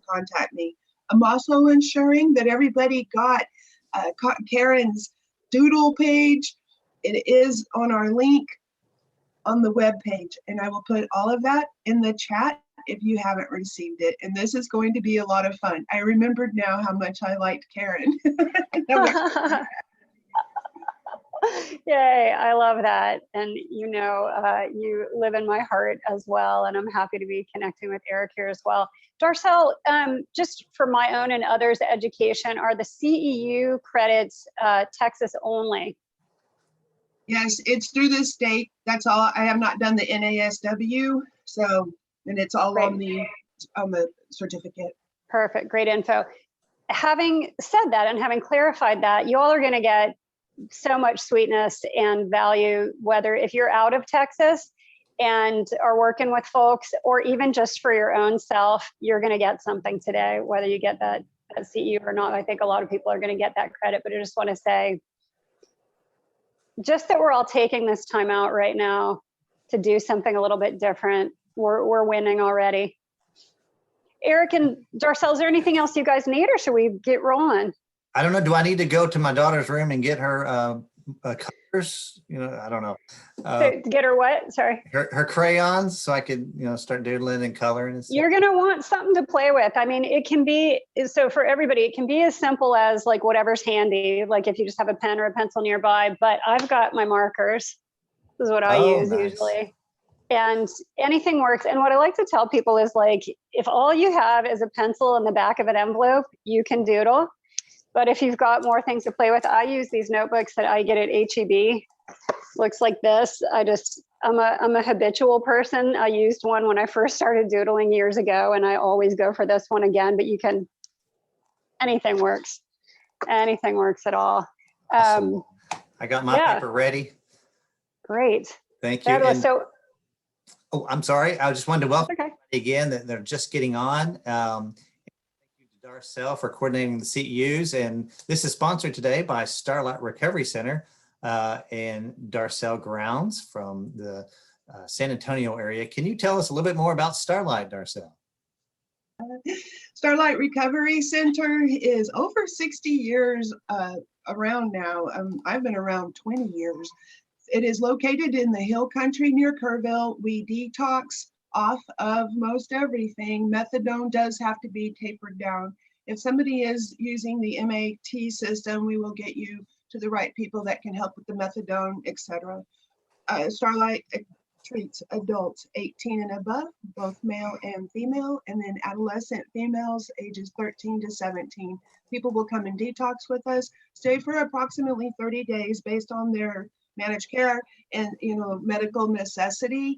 contact me. I'm also ensuring that everybody got Carin's doodle page. It is on our link on the web page, and I will put all of that in the chat if you haven't received it. And this is going to be a lot of fun. I remembered now how much I liked Carin. Yay, I love that. And you know, you live in my heart as well, and I'm happy to be connecting with Eric here as well. Darcel, just for my own and others' education, are the CEU credits Texas only? Yes, it's through the state. That's all. I have not done the NASW, so, and it's all on the certificate. Perfect, great info. Having said that and having clarified that, you all are going to get so much sweetness and value, whether if you're out of Texas and are working with folks, or even just for your own self, you're going to get something today, whether you get that CEU or not. I think a lot of people are going to get that credit, but I just want to say, just that we're all taking this time out right now to do something a little bit different, we're winning already. Eric and Darcel, is there anything else you guys need, or should we get rolling? I don't know. Do I need to go to my daughter's room and get her colors? You know, I don't know. So get her what? Sorry. Her crayons, so I could, you know, start doodling and coloring and stuff. You're gonna want something to play with. I mean, it can be, so for everybody, it can be as simple as like whatever's handy, like if you just have a pen or a pencil nearby, but I've got my markers. This is what I use usually. And anything works. And what I like to tell people is, like, if all you have is a pencil in the back of an envelope, you can doodle. But if you've got more things to play with, I use these notebooks that I get at HEB. Looks like this. I'm a habitual person. I used one when I first started doodling years ago, and I always go for this one again, but you can, anything works. Anything works at all. Awesome. I got my paper ready. Great. Thank you. And, so, oh, I'm sorry. I just wanted to welcome again that they're just getting on. Thank you to Darcel for coordinating the CEUs. And this is sponsored today by Starlite Recovery Center and Darcel Grounds from the San Antonio area. Can you tell us a little bit more about Starlite, Darcel? Starlite Recovery Center is over 60 years around now. I've been around 20 years. It is located in the hill country near Kerrville. We detox off of most everything. Methadone does have to be tapered down. If somebody is using the MAT system, we will get you to the right people that can help with the methadone, etc. Starlite treats adults 18 and above, both male and female, and then adolescent females ages 13 to 17. People will come and detox with us, stay for approximately 30 days based on their managed care and, you know, medical necessity.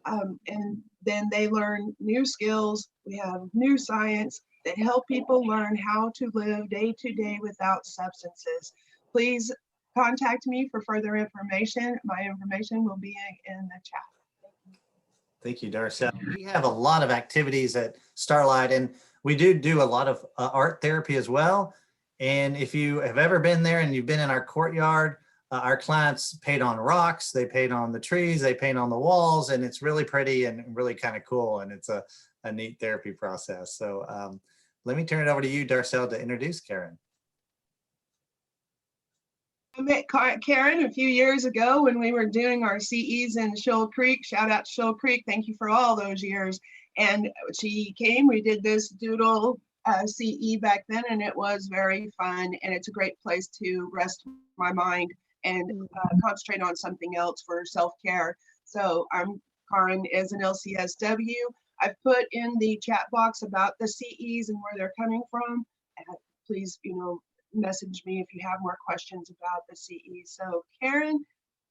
And then they learn new skills. We have new science that help people learn how to live day to day without substances. Please contact me for further information. My information will be in the chat. Thank you, Darcel. We have a lot of activities at Starlite, and we do a lot of art therapy as well. And if you have ever been there and you've been in our courtyard, our clients paint on rocks, they paint on the trees, they paint on the walls, and it's really pretty and really kind of cool. And it's a neat therapy process. So let me turn it over to you, Darcel, to introduce Carin. I met Carin a few years ago when we were doing our CEs in Shoal Creek. Shout out to Shoal Creek. Thank you for all those years. And she came, we did this doodle CE back then, and it was very fun. And it's a great place to rest my mind and concentrate on something else for self-care. So Carin is an LCSW. I've put in the chat box about the CEs and where they're coming from. Please, you know, message me if you have more questions about the CEs. So Carin,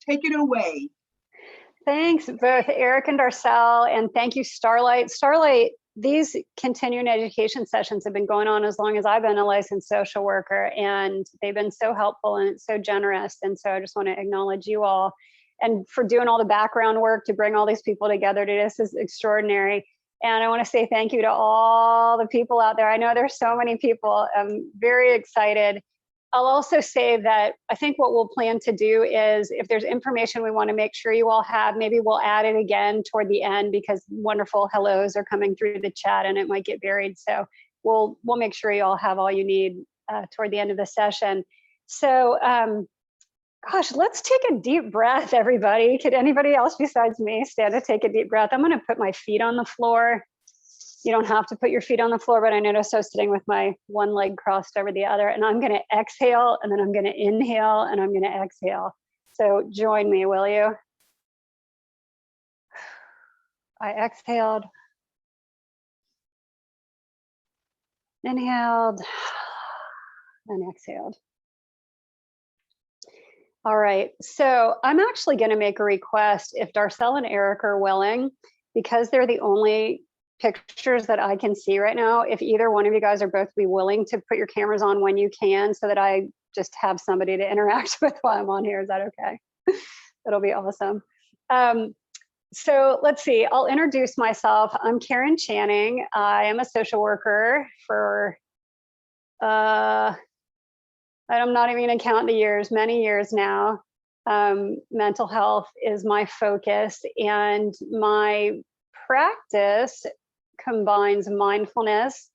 take it away. Thanks both Eric and Darcel, and thank you Starlite. Starlite, these continuing education sessions have been going on as long as I've been a licensed social worker, and they've been so helpful and so generous. And so I just want to acknowledge you all and for doing all the background work to bring all these people together today. This is extraordinary. And I want to say thank you to all the people out there. I know there's so many people. I'm very excited. I'll also say that I think what we'll plan to do is, if there's information we want to make sure you all have, maybe we'll add it again toward the end, because wonderful hellos are coming through the chat and it might get buried. So we'll make sure you all have all you need toward the end of the session. So, gosh, let's take a deep breath, everybody. Could anybody else besides me stand to take a deep breath? I'm going to put my feet on the floor. You don't have to put your feet on the floor, but I noticed I was sitting with my one leg crossed over the other, and I'm going to exhale, and then I'm going to inhale, and I'm going to exhale. So join me, will you? I exhaled, inhaled, and exhaled. All right, so I'm actually going to make a request if Darcel and Eric are willing, because they're the only pictures that I can see right now. If either one of you guys are both be willing to put your cameras on when you can, so that I just have somebody to interact with while I'm on here. Is that okay? That'll be awesome. So let's see, I'll introduce myself. I'm Carin Channing. I am a social worker for, I'm not even gonna count the years, many years now. Mental health is my focus, and my practice combines mindfulness,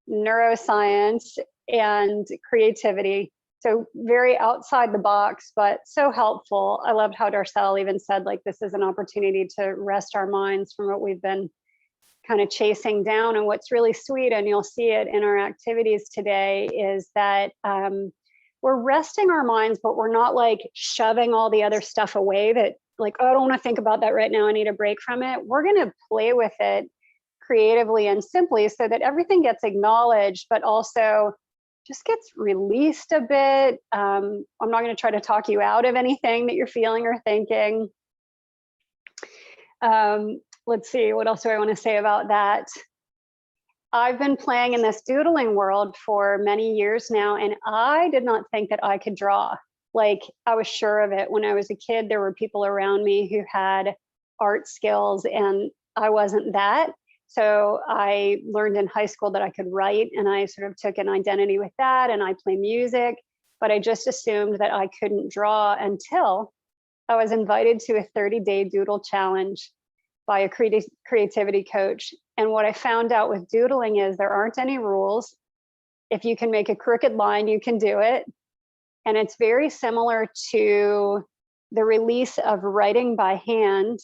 neuroscience, and creativity. So very outside the box, but so helpful. I loved how Darcel even said, like, this is an opportunity to rest our minds from what we've been kind of chasing down. And what's really sweet, and you'll see it in our activities today, is that we're resting our minds, but we're not like shoving all the other stuff away that, like, oh, I don't want to think about that right now, I need a break from it. We're going to play with it creatively and simply so that everything gets acknowledged, but also just gets released a bit. I'm not going to try to talk you out of anything that you're feeling or thinking. Let's see, what else do I want to say about that? I've been playing in this doodling world for many years now, and I did not think that I could draw. Like, I was sure of it. When I was a kid, there were people around me who had art skills, and I wasn't that. So I learned in high school that I could write, and I sort of took an identity with that, and I play music, but I just assumed that I couldn't draw until I was invited to a 30-day doodle challenge by a creativity coach. And what I found out with doodling is there aren't any rules. If you can make a crooked line, you can do it. And it's very similar to the release of writing by hand.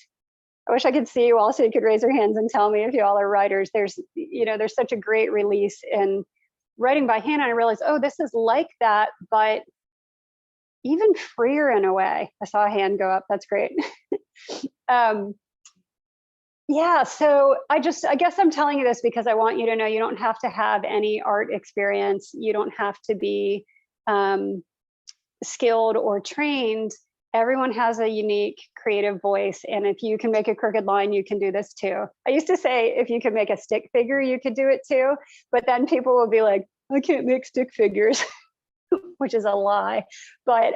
I wish I could see you all so you could raise your hands and tell me if you all are writers. There's such a great release in writing by hand. And I realized, oh, this is like that, but even freer in a way. I saw a hand go up. That's great. Yeah, so I guess I'm telling you this because I want you to know you don't have to have any art experience. You don't have to be skilled or trained. Everyone has a unique creative voice. And if you can make a crooked line, you can do this too. I used to say, if you could make a stick figure, you could do it too. But then people will be like, I can't make stick figures, which is a lie. But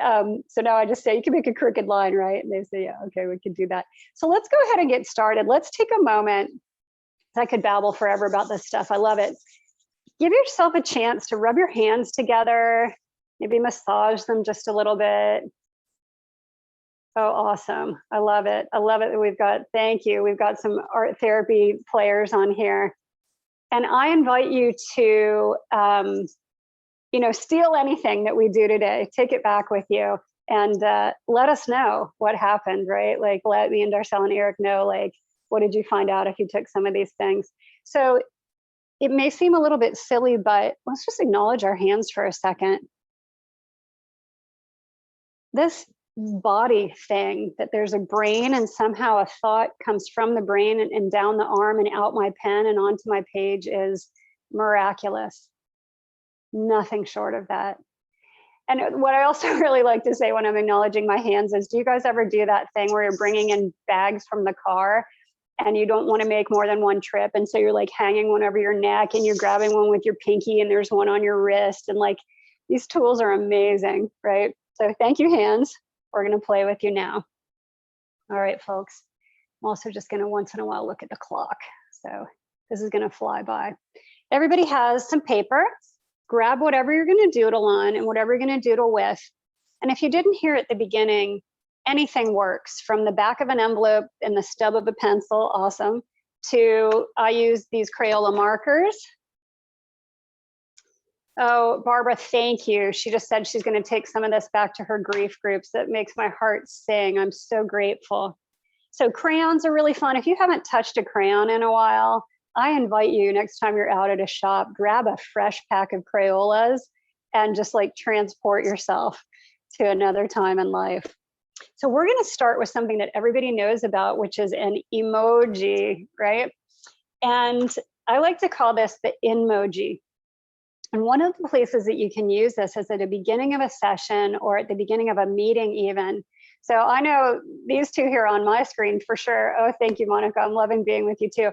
so now I just say, you can make a crooked line, right? And they say, yeah, okay, we can do that. So let's go ahead and get started. Let's take a moment. I could babble forever about this stuff. I love it. Give yourself a chance to rub your hands together, maybe massage them just a little bit. Oh, awesome. I love it. I love it that we've got, thank you. We've got some art therapy players on here. And I invite you to, steal anything that we do today, take it back with you, and let us know what happened, right? Like, let me and Darcel and Eric know, like, what did you find out if you took some of these things? So it may seem a little bit silly, but let's just acknowledge our hands for a second. This body thing, that there's a brain and somehow a thought comes from the brain and down the arm and out my pen and onto my page, is miraculous. Nothing short of that. And what I also really like to say when I'm acknowledging my hands is, do you guys ever do that thing where you're bringing in bags from the car and you don't want to make more than one trip, and so you're like hanging one over your neck and you're grabbing one with your pinky and there's one on your wrist, and like, these tools are amazing, right? So thank you, hands. We're going to play with you now. All right, folks. I'm also just going to once in a while look at the clock. So this is going to fly by. Everybody has some paper. Grab whatever you're going to doodle on and whatever you're going to doodle with. And if you didn't hear at the beginning, anything works, from the back of an envelope and the stub of a pencil, awesome, to I use these Crayola markers. Oh, Barbara, thank you. She just said she's going to take some of this back to her grief groups. That makes my heart sing. I'm so grateful. So crayons are really fun. If you haven't touched a crayon in a while, I invite you next time you're out at a shop, grab a fresh pack of Crayolas and just like transport yourself to another time in life. So we're going to start with something that everybody knows about, which is an emoji, right? And I like to call this the Inmoji. And one of the places that you can use this is at the beginning of a session or at the beginning of a meeting even. So I know these two here on my screen for sure. Oh, thank you, Monica. I'm loving being with you too.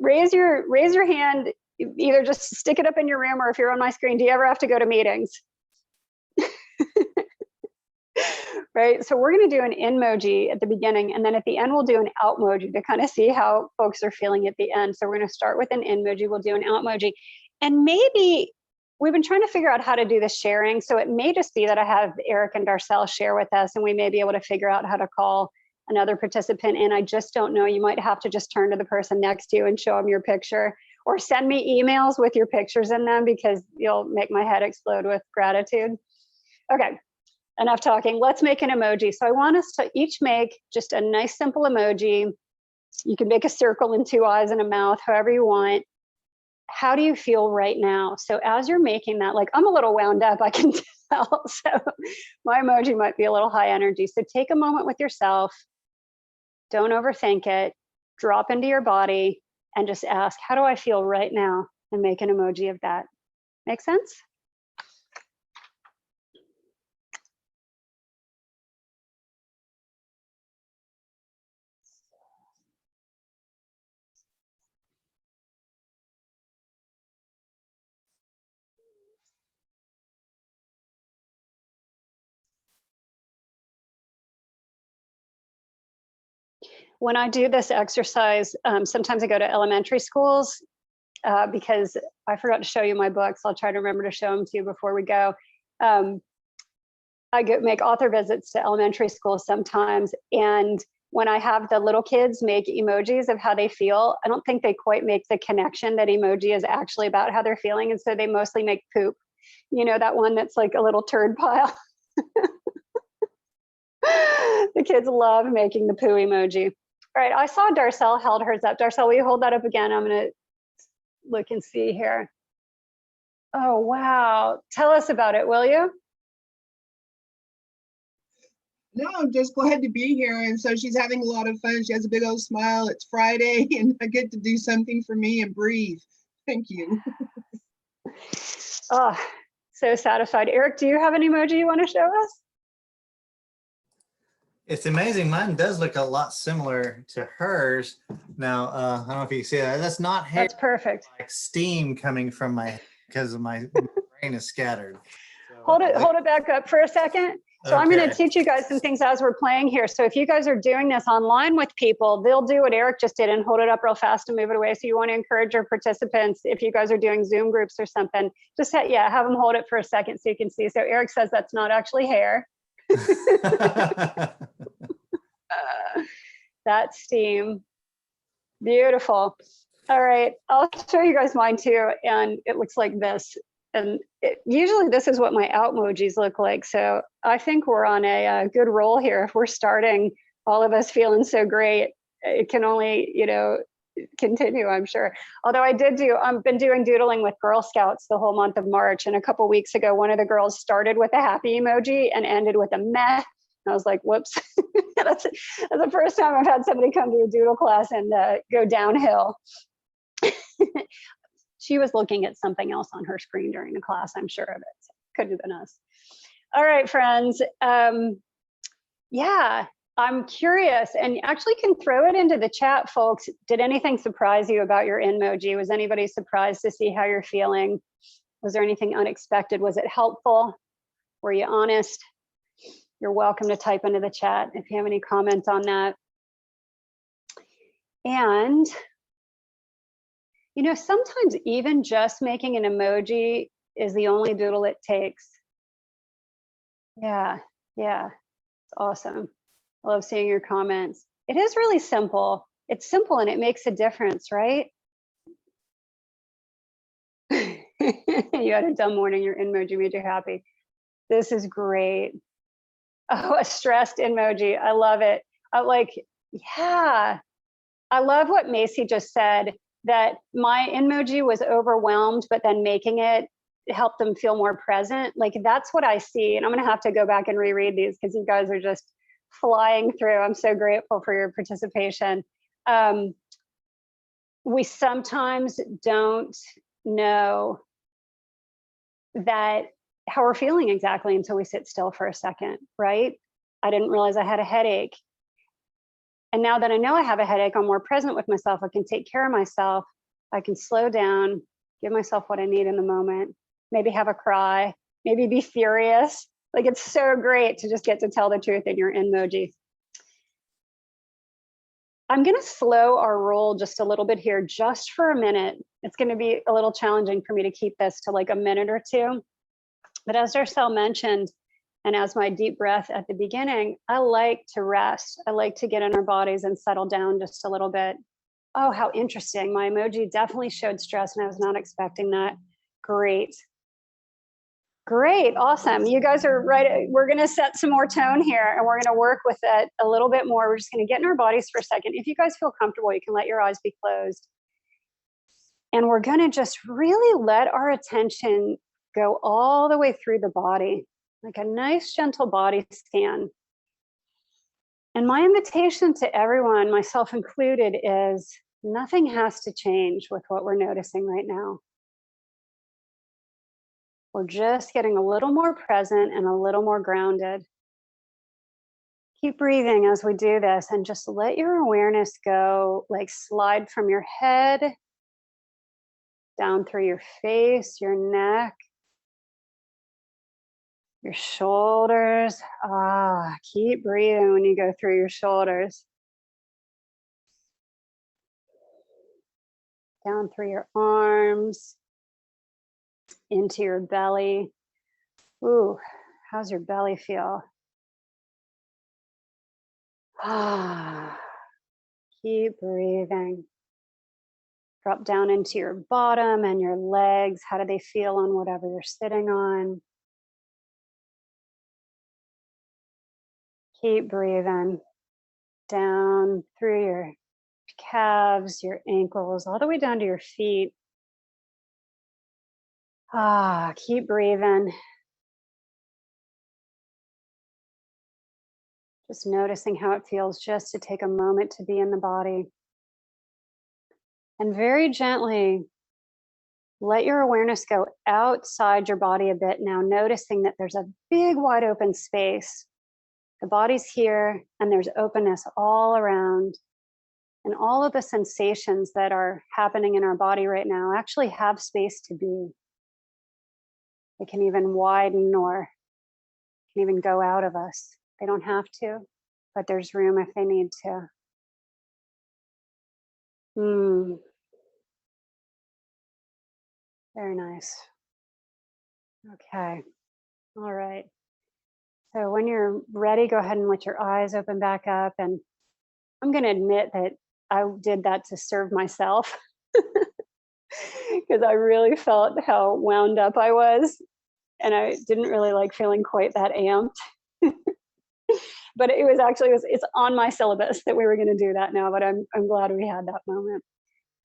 Raise your hand, either just stick it up in your room or if you're on my screen, do you ever have to go to meetings? Right, so we're going to do an Inmoji at the beginning, and then at the end we'll do an Outmoji to kind of see how folks are feeling at the end. So we're going to start with an Inmoji, we'll do an Outmoji, and maybe we've been trying to figure out how to do the sharing. So it may just be that I have Eric and Darcel share with us, and we may be able to figure out how to call another participant in. I just don't know. You might have to just turn to the person next to you and show them your picture, or send me emails with your pictures in them because you'll make my head explode with gratitude. Okay. Enough talking, let's make an emoji. So I want us to each make just a nice simple emoji. You can make a circle and two eyes and a mouth, however you want. How do you feel right now? So as you're making that, like I'm a little wound up, I can tell. So my emoji might be a little high energy. So take a moment with yourself. Don't overthink it. Drop into your body and just ask, how do I feel right now? And make an emoji of that. Make sense? When I do this exercise, sometimes I go to elementary schools because I forgot to show you my books. I'll try to remember to show them to you before we go. I make author visits to elementary schools sometimes. And when I have the little kids make emojis of how they feel, I don't think they quite make the connection that emoji is actually about how they're feeling. And so they mostly make poop. You know, that one that's like a little turd pile. The kids love making the poo emoji. All right, I saw Darcel held hers up. Darcel, will you hold that up again? I'm gonna look and see here. Oh, wow. Tell us about it, will you? No, I'm just glad to be here. And so she's having a lot of fun. She has a big old smile. It's Friday and I get to do something for me and breathe. Thank you. Oh, so satisfied. Eric, do you have an emoji you want to show us? It's amazing. Mine does look a lot similar to hers. Now, I don't know if you can see that. That's not hair. That's perfect. Like steam coming from my head because of my brain is scattered. So, hold it back up for a second. So I'm going to teach you guys some things as we're playing here. So if you guys are doing this online with people, they'll do what Eric just did and hold it up real fast and move it away. So you want to encourage your participants, if you guys are doing Zoom groups or something, just have them hold it for a second so you can see. So Eric says that's not actually hair. That's steam. Beautiful. All right, I'll show you guys mine too. And it looks like this. And usually this is what my Outmojis look like. So I think we're on a good roll here. If we're starting, all of us feeling so great, it can only, continue, I'm sure. Although I've been doing doodling with Girl Scouts the whole month of March. And a couple weeks ago, one of the girls started with a happy emoji and ended with a meh. And I was like, whoops. That's the first time I've had somebody come to a doodle class and go downhill. She was looking at something else on her screen during the class, I'm sure of it. So it couldn't have been us. All right, friends. Yeah, I'm curious, and actually can throw it into the chat, folks. Did anything surprise you about your Inmoji? Was anybody surprised to see how you're feeling? Was there anything unexpected? Was it helpful? Were you honest? You're welcome to type into the chat if you have any comments on that. And sometimes even just making an emoji is the only doodle it takes. Yeah, it's awesome. I love seeing your comments. It is really simple. It's simple and it makes a difference, right? You had a dumb morning, your emoji made you happy. This is great. Oh, a stressed emoji. I love it. Yeah. I love what Macy just said, that my emoji was overwhelmed, but then making it helped them feel more present. Like, that's what I see. And I'm going to have to go back and reread these because you guys are just flying through. I'm so grateful for your participation. We sometimes don't know that how we're feeling exactly until we sit still for a second, right? I didn't realize I had a headache. And now that I know I have a headache, I'm more present with myself. I can take care of myself. I can slow down, give myself what I need in the moment, maybe have a cry, maybe be furious. Like, it's so great to just get to tell the truth in your emoji. I'm going to slow our roll just a little bit here, just for a minute. It's going to be a little challenging for me to keep this to like a minute or two. But as Darcel mentioned, and as my deep breath at the beginning, I like to rest. I like to get in our bodies and settle down just a little bit. Oh, how interesting. My emoji definitely showed stress and I was not expecting that. Great. Great, awesome. You guys are right. We're going to set some more tone here and we're going to work with it a little bit more. We're just going to get in our bodies for a second. If you guys feel comfortable, you can let your eyes be closed. And we're going to just really let our attention go all the way through the body, like a nice gentle body scan. And my invitation to everyone, myself included, is nothing has to change with what we're noticing right now. We're just getting a little more present and a little more grounded. Keep breathing as we do this and just let your awareness go, like slide from your head down through your face, your neck, your shoulders. Keep breathing when you go through your shoulders. Down through your arms, into your belly. Ooh, how's your belly feel? Keep breathing. Drop down into your bottom and your legs. How do they feel on whatever you're sitting on? Keep breathing down through your calves, your ankles, all the way down to your feet. Keep breathing. Just noticing how it feels just to take a moment to be in the body. And very gently, let your awareness go outside your body a bit now, noticing that there's a big wide open space. The body's here and there's openness all around. And all of the sensations that are happening in our body right now actually have space to be. They can even widen or can even go out of us. They don't have to, but there's room if they need to. Very nice. Okay. All right. So when you're ready, go ahead and let your eyes open back up. And I'm going to admit that I did that to serve myself because I really felt how wound up I was. And I didn't really like feeling quite that amped. But it was actually, it's on my syllabus that we were going to do that now, but I'm glad we had that moment.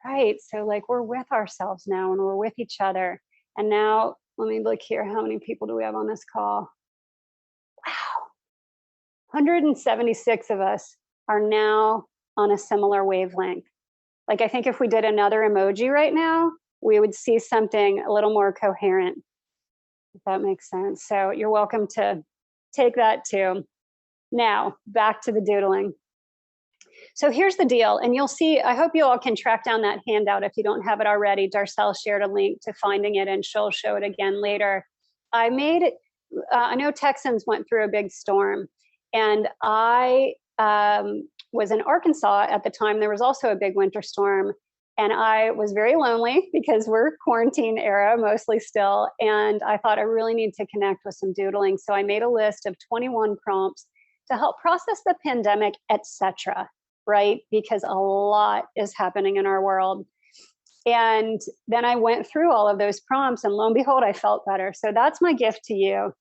Right, so like we're with ourselves now and we're with each other. And now, let me look here, how many people do we have on this call? Wow, 176 of us are now on a similar wavelength. Like, I think if we did another emoji right now, we would see something a little more coherent, if that makes sense. So you're welcome to take that too. Now, back to the doodling. So here's the deal, and you'll see, I hope you all can track down that handout if you don't have it already. Darcel shared a link to finding it and she'll show it again later. I made it, I know Texans went through a big storm, and I was in Arkansas at the time. There was also a big winter storm, and I was very lonely because we're quarantine era mostly still, and I thought I really need to connect with some doodling. So I made a list of 21 prompts to help process the pandemic, etc., right? Because a lot is happening in our world. And then I went through all of those prompts, and lo and behold, I felt better. So that's my gift to you.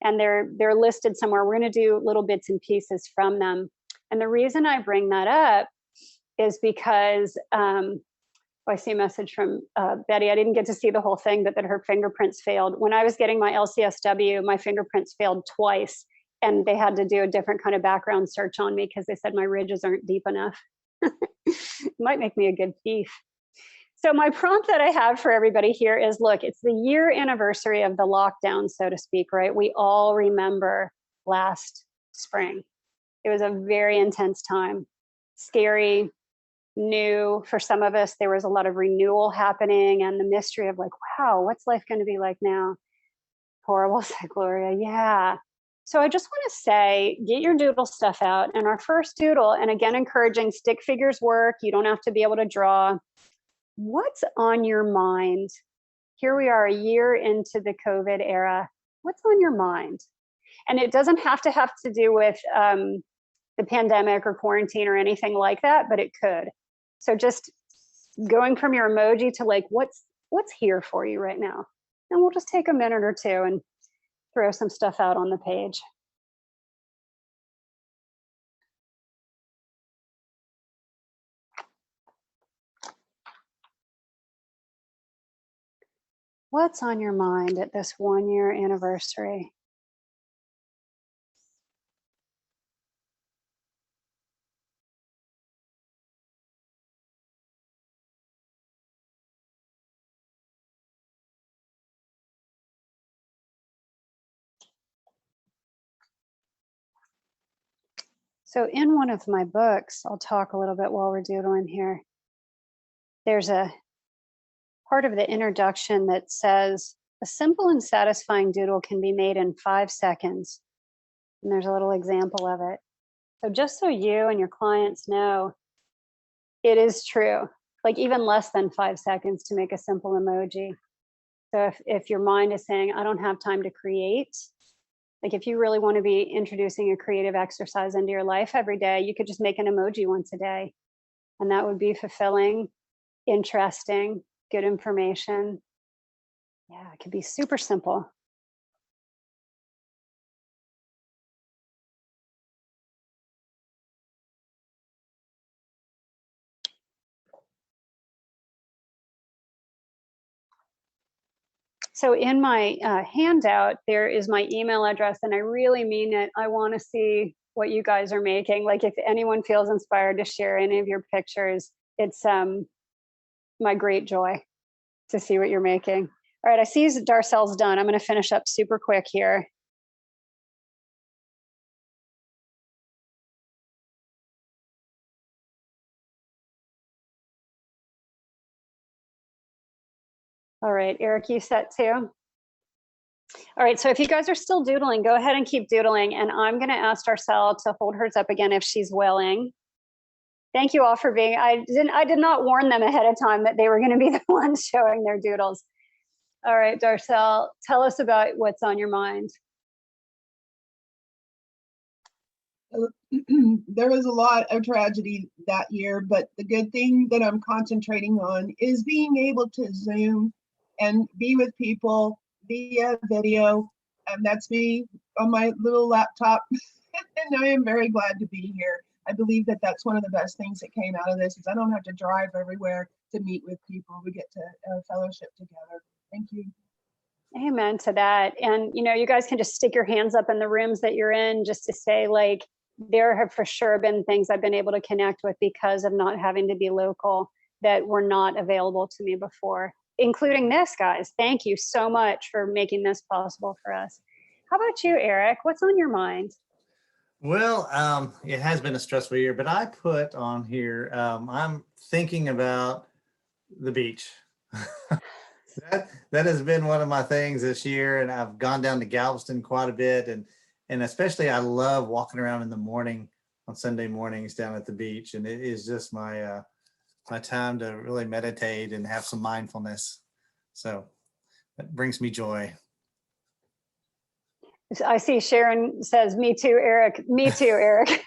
And they're listed somewhere. We're going to do little bits and pieces from them. And the reason I bring that up is because I see a message from Betty. I didn't get to see the whole thing, but that her fingerprints failed. When I was getting my LCSW, my fingerprints failed twice, and they had to do a different kind of background search on me because they said my ridges aren't deep enough. Might make me a good thief. So my prompt that I have for everybody here is, look, it's the year anniversary of the lockdown, so to speak, right? We all remember last spring. It was a very intense time, scary, new. For some of us, there was a lot of renewal happening and the mystery of like, wow, what's life going to be like now? Horrible, said Gloria. Yeah. So I just want to say, get your doodle stuff out. And our first doodle, and again, encouraging stick figures work. You don't have to be able to draw. What's on your mind? Here we are a year into the COVID era. What's on your mind? And it doesn't have to do with the pandemic or quarantine or anything like that, but it could. So just going from your emoji to like, what's here for you right now? And we'll just take a minute or two and throw some stuff out on the page. What's on your mind at this 1-year anniversary? So in one of my books, I'll talk a little bit while we're doodling here. There's a part of the introduction that says, a simple and satisfying doodle can be made in 5 seconds. And there's a little example of it. So just so you and your clients know, it is true. Like even less than 5 seconds to make a simple emoji. So if your mind is saying, I don't have time to create, like if you really want to be introducing a creative exercise into your life every day, you could just make an emoji once a day. And that would be fulfilling, interesting, good information. Yeah, it could be super simple. So in my handout, there is my email address, and I really mean it. I want to see what you guys are making. Like if anyone feels inspired to share any of your pictures, it's my great joy to see what you're making. All right, I see Darcel's done. I'm going to finish up super quick here. All right, Eric, you set too? All right, so if you guys are still doodling, go ahead and keep doodling. And I'm going to ask Darcel to hold hers up again if she's willing. Thank you all for being, I did not warn them ahead of time that they were going to be the ones showing their doodles. All right, Darcel, tell us about what's on your mind. There was a lot of tragedy that year, but the good thing that I'm concentrating on is being able to Zoom and be with people via video. And that's me on my little laptop. And I am very glad to be here. I believe that that's one of the best things that came out of this is I don't have to drive everywhere to meet with people. We get to fellowship together. Thank you. Amen to that. And, you know, you guys can just stick your hands up in the rooms that you're in just to say, like, there have for sure been things I've been able to connect with because of not having to be local that were not available to me before, including this, guys. Thank you so much for making this possible for us. How about you, Eric? What's on your mind? Well, it has been a stressful year, but I put on here, I'm thinking about the beach. That has been one of my things this year, and I've gone down to Galveston quite a bit, and especially I love walking around in the morning on Sunday mornings down at the beach, and it is just my my time to really meditate and have some mindfulness. So that brings me joy. I see Sharon says, me too, Eric. Me too, Eric.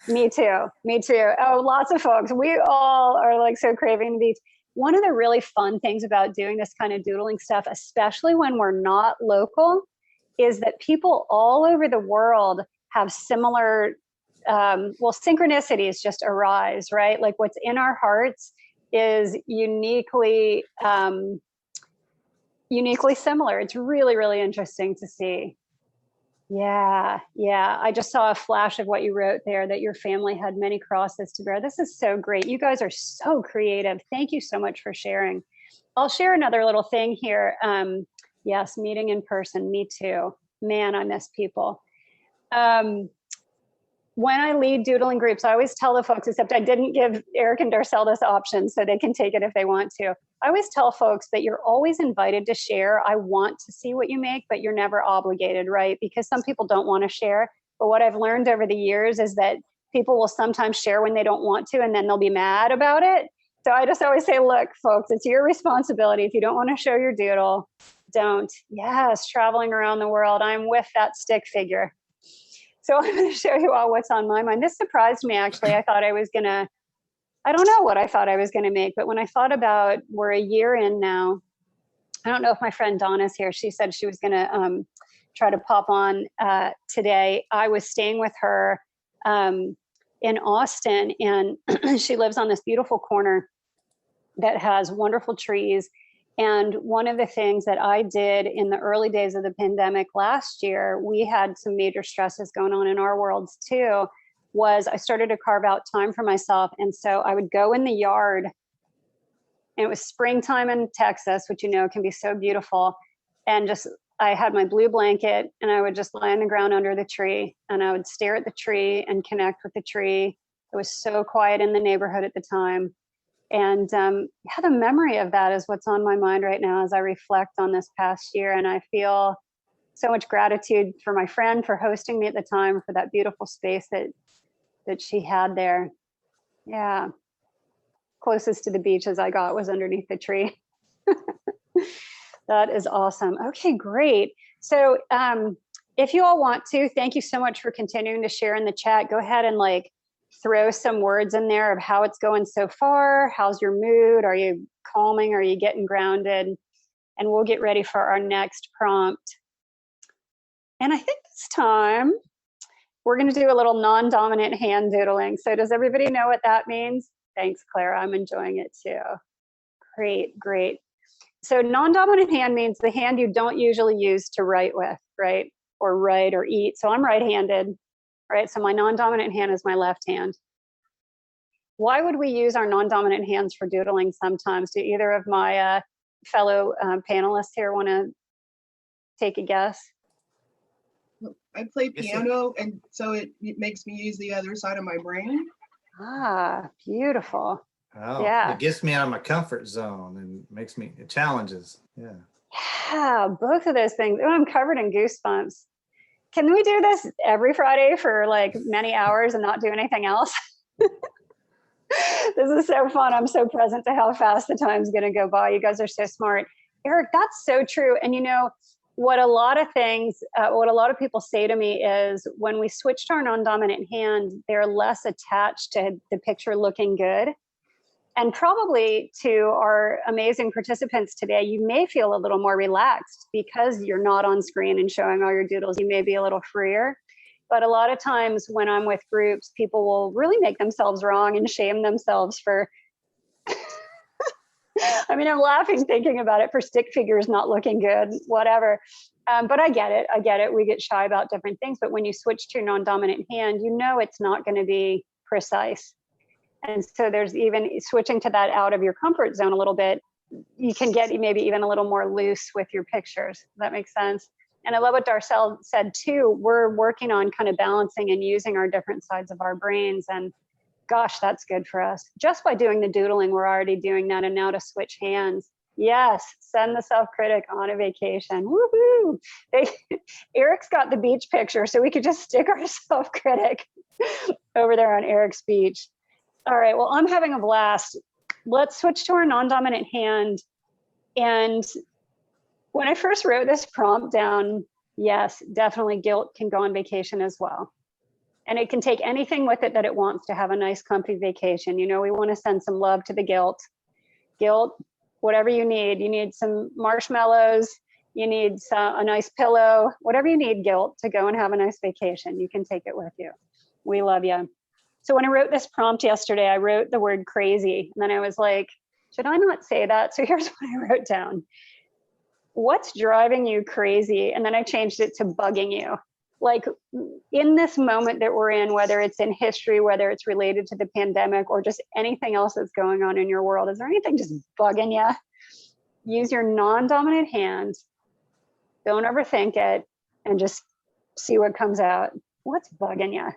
Me too. Me too. Oh, lots of folks. We all are like so craving the beach. one of the really fun things about doing this kind of doodling stuff, especially when we're not local, is that people all over the world have similar, well, synchronicities just arise, right? Like what's in our hearts is uniquely similar. It's really, really interesting to see. Yeah. I just saw a flash of what you wrote there, that your family had many crosses to bear. This is so great. You guys are so creative. Thank you so much for sharing. I'll share another little thing here. Yes, meeting in person. Me too. Man, I miss people. When I lead doodling groups, I always tell the folks, except I didn't give Eric and Darcel this option, so they can take it if they want to. I always tell folks that you're always invited to share. I want to see what you make, but you're never obligated, right? Because some people don't want to share. But what I've learned over the years is that people will sometimes share when they don't want to, and then they'll be mad about it. So I just always say, look, folks, it's your responsibility. If you don't want to show your doodle, don't. Yes, traveling around the world. I'm with that stick figure. So I'm going to show you all what's on my mind. This surprised me, actually. I thought I was going to, I don't know what I thought I was going to make, but when I thought about, we're a year in now. I don't know if my friend Donna's here. She said she was going to try to pop on today. I was staying with her in Austin, and she lives on this beautiful corner that has wonderful trees. And one of the things that I did in the early days of the pandemic last year, we had some major stresses going on in our worlds too, was I started to carve out time for myself. And so I would go in the yard, and it was springtime in Texas, which you know can be so beautiful. And just, I had my blue blanket, and I would just lie on the ground under the tree, and I would stare at the tree and connect with the tree. It was so quiet in the neighborhood at the time. And yeah, the memory of that is what's on my mind right now as I reflect on this past year. And I feel so much gratitude for my friend for hosting me at the time, for that beautiful space that she had there. Yeah. Closest to the beach as I got was underneath the tree. That is awesome. Okay, great. So if you all want to, thank you so much for continuing to share in the chat. Go ahead and like throw some words in there of how it's going so far. How's your mood? Are you calming? Are you getting grounded? And we'll get ready for our next prompt. And I think this time we're going to do a little non-dominant hand doodling. So does everybody know what that means? Thanks, Clara. I'm enjoying it too. Great, great. So non-dominant hand means the hand you don't usually use to write with, right? Or write or eat. So I'm right-handed. Right, so my non-dominant hand is my left hand. Why would we use our non-dominant hands for doodling sometimes? Do either of my fellow panelists here want to take a guess? I play piano, and so it makes me use the other side of my brain. Ah, beautiful. Oh, yeah. It gets me out of my comfort zone and makes me, it challenges. Yeah. Yeah, both of those things. Oh, I'm covered in goosebumps. Can we do this every Friday for like many hours and not do anything else? This is so fun. I'm so present to how fast the time's going to go by. You guys are so smart. Eric, that's so true. And you know, what a lot of people say to me is when we switch to our non-dominant hand, they're less attached to the picture looking good. And probably to our amazing participants today, you may feel a little more relaxed because you're not on screen and showing all your doodles. You may be a little freer. But a lot of times when I'm with groups, people will really make themselves wrong and shame themselves for, I mean, I'm laughing thinking about it, for stick figures not looking good, whatever. But I get it. We get shy about different things. But when you switch to your non-dominant hand, you know it's not going to be precise. And so there's even switching to that out of your comfort zone a little bit, you can get maybe even a little more loose with your pictures. Does that make sense? And I love what Darcel said too. We're working on kind of balancing and using our different sides of our brains. And gosh, that's good for us. Just by doing the doodling, we're already doing that. And now to switch hands. Yes, send the self-critic on a vacation. Woohoo! Eric's got the beach picture, so we could just stick our self-critic over there on Eric's beach. All right, well, I'm having a blast. Let's switch to our non-dominant hand. And when I first wrote this prompt down, yes, definitely guilt can go on vacation as well. And it can take anything with it that it wants to have a nice, comfy vacation. You know, we want to send some love to the guilt. guilt, whatever you need. You need some marshmallows, you need a nice pillow, whatever you need, guilt, to go and have a nice vacation. You can take it with you. We love you. So when I wrote this prompt yesterday, I wrote the word crazy. And then I was like, should I not say that? So here's what I wrote down. What's driving you crazy? And then I changed it to bugging you. Like in this moment that we're in, whether it's in history, whether it's related to the pandemic or just anything else that's going on in your world, is there anything just bugging you? Use your non-dominant hand. Don't overthink it and just see what comes out. What's bugging you?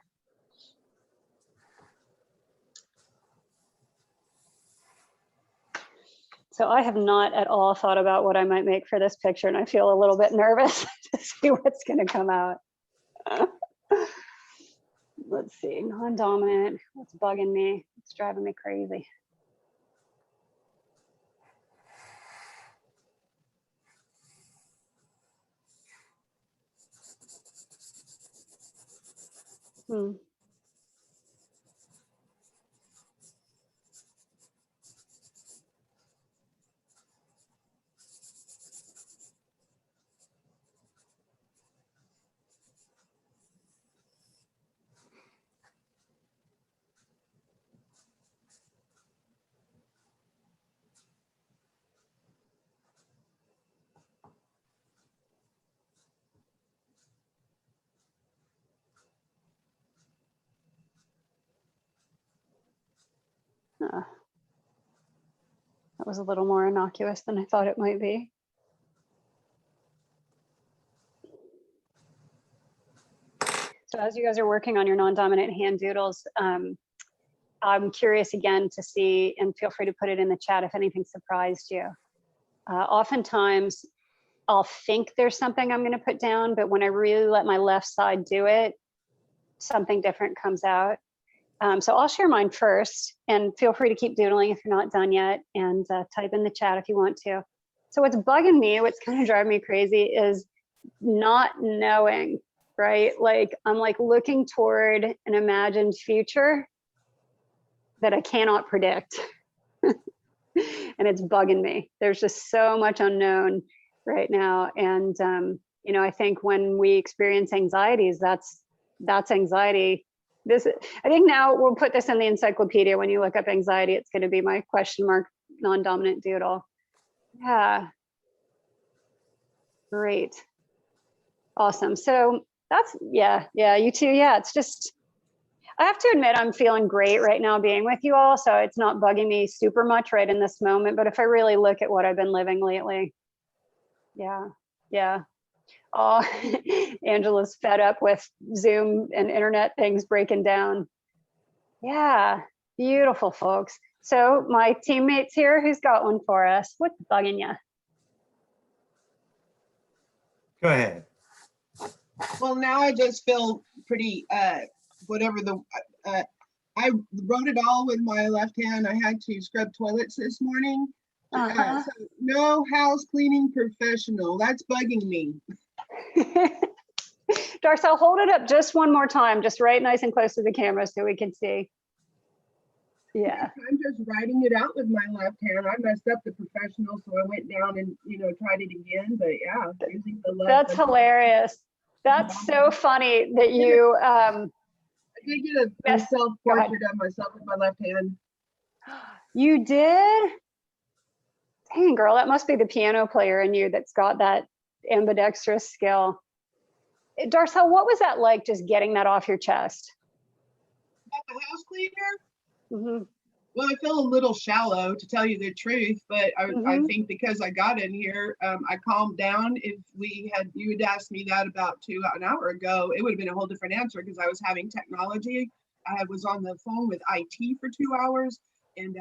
So I have not at all thought about what I might make for this picture, and I feel a little bit nervous to see what's going to come out. Let's see, non-dominant, what's bugging me? It's driving me crazy. That was a little more innocuous than I thought it might be. So as you guys are working on your non-dominant hand doodles, I'm curious again to see, and feel free to put it in the chat if anything surprised you. Oftentimes, I'll think there's something I'm going to put down, but when I really let my left side do it, something different comes out. So I'll share mine first, and feel free to keep doodling if you're not done yet, and type in the chat if you want to. So what's bugging me, what's kind of driving me crazy, is not knowing, right? Like I'm like looking toward an imagined future that I cannot predict. And it's bugging me. There's just so much unknown right now. And, you know, I think when we experience anxieties, that's anxiety. I think now we'll put this in the encyclopedia. When you look up anxiety, it's going to be my question mark non-dominant doodle. Yeah. Great. Awesome. So that's, yeah, you too. Yeah, it's just, I have to admit, I'm feeling great right now being with you all. So it's not bugging me super much right in this moment. But if I really look at what I've been living lately, yeah. Oh, Angela's fed up with Zoom and internet things breaking down. Yeah, beautiful, folks. So my teammates here, who's got one for us? What's bugging you? Go ahead. Well, now I just feel pretty, whatever the, I wrote it all with my left hand. I had to scrub toilets this morning. So no house cleaning professional. That's bugging me. Darcel, hold it up just one more time, just right nice and close to the camera so we can see. Yeah. I'm just writing it out with my left hand. I messed up the professional, so I went down and, you know, tried it again. But yeah, using the left. That's hilarious. That's so funny that you. I did get a self-portrait of myself with my left hand. You did? Dang, girl, that must be the piano player in you that's got that ambidextrous skill. Darcel, what was that like, just getting that off your chest? About the house cleaner? Mm-hmm. Well, I feel a little shallow, to tell you the truth, but I think because I got in here, I calmed down. If you had asked me that about an hour ago, it would have been a whole different answer because I was having technology. I was on the phone with IT for 2 hours, and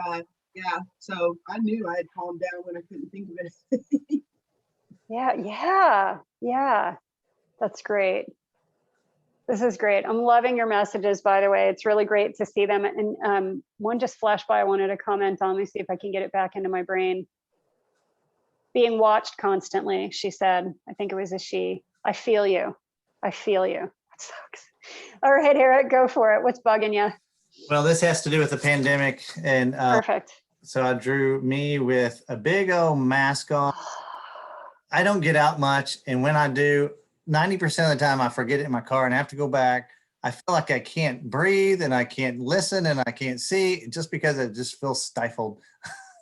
yeah, so I knew I had calmed down when I couldn't think of anything. Yeah. That's great. This is great. I'm loving your messages, by the way. It's really great to see them. And one just flashed by I wanted to comment on. Let me see if I can get it back into my brain. Being watched constantly, she said. I think it was a she. I feel you. That sucks. All right, Eric, go for it. What's bugging you? Well, this has to do with the pandemic and Perfect. So I drew me with a big old mask on. I don't get out much. And when I do, 90% of the time I forget it in my car and I have to go back. I feel like I can't breathe and I can't listen and I can't see just because I just feel stifled.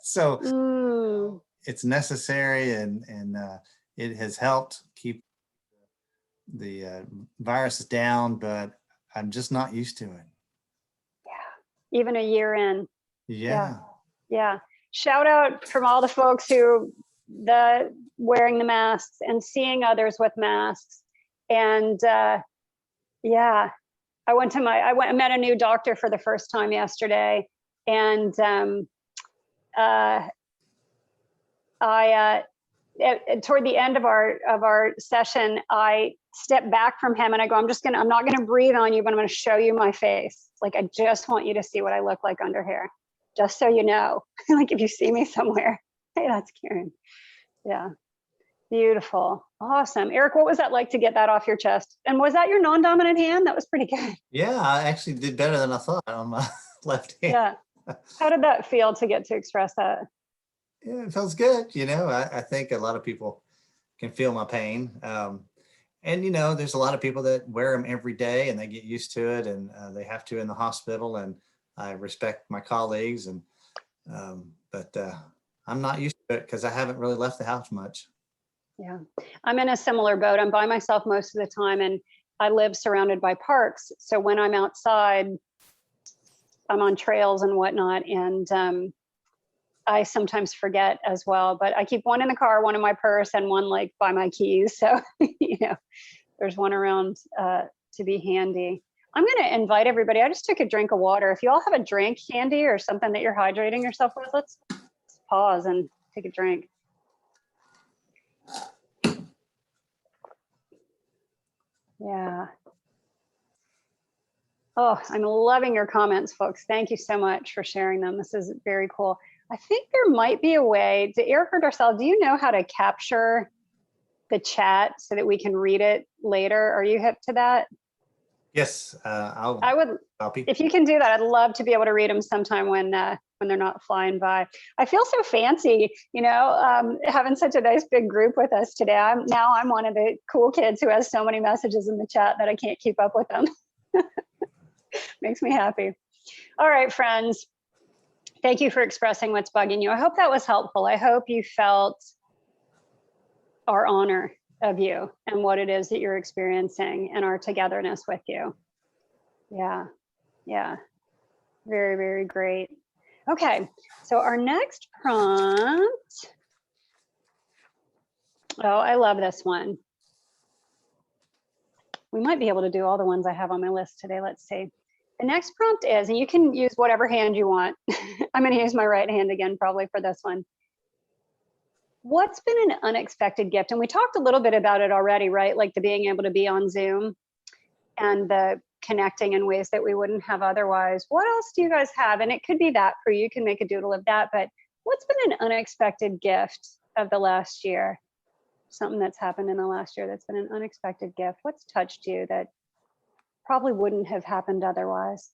So it's necessary and it has helped keep the virus down, but I'm just not used to it. Yeah, even a year in. Yeah. Yeah. Shout out from all the folks who wearing the masks and seeing others with masks. And yeah, I met a new doctor for the first time yesterday. And toward the end of our session, I stepped back from him and I go, I'm not gonna breathe on you, but I'm gonna show you my face. Like, I just want you to see what I look like under here, just so you know. Like, if you see me somewhere, hey, that's Carin. Yeah, beautiful, awesome. Eric, what was that like to get that off your chest? And was that your non-dominant hand? That was pretty good. Yeah, I actually did better than I thought on my left hand. Yeah, how did that feel to get to express that? Yeah, it feels good. I think a lot of people can feel my pain. And, there's a lot of people that wear them every day and they get used to it and they have to in the hospital. And I respect my colleagues. But I'm not used to it because I haven't really left the house much. Yeah, I'm in a similar boat. I'm by myself most of the time and I live surrounded by parks. So when I'm outside, I'm on trails and whatnot. And I sometimes forget as well, but I keep one in the car, one in my purse, and one like by my keys. So, there's one around to be handy. I'm going to invite everybody. I just took a drink of water. If you all have a drink handy or something that you're hydrating yourself with, let's pause and take a drink. Yeah. Oh, I'm loving your comments, folks. Thank you so much for sharing them. This is very cool. I think there might be a way, Eric or Darcel, do you know how to capture the chat so that we can read it later? Are you hip to that? Yes, I would, copy. if you can do that, I'd love to be able to read them sometime when they're not flying by. I feel so fancy, having such a nice big group with us today. I'm one of the cool kids who has so many messages in the chat that I can't keep up with them. Makes me happy. All right, friends. Thank you for expressing what's bugging you. I hope that was helpful. I hope you felt our honor of you and what it is that you're experiencing and our togetherness with you. Yeah. Very, very great. Okay, so our next prompt. Oh, I love this one. We might be able to do all the ones I have on my list today. Let's see. The next prompt is, and you can use whatever hand you want. I'm going to use my right hand again, probably for this one. What's been an unexpected gift? And we talked a little bit about it already, right? Like the being able to be on Zoom and the connecting in ways that we wouldn't have otherwise. What else do you guys have? And it could be that for you. You can make a doodle of that, but what's been an unexpected gift of the last year? Something that's happened in the last year that's been an unexpected gift. What's touched you that probably wouldn't have happened otherwise?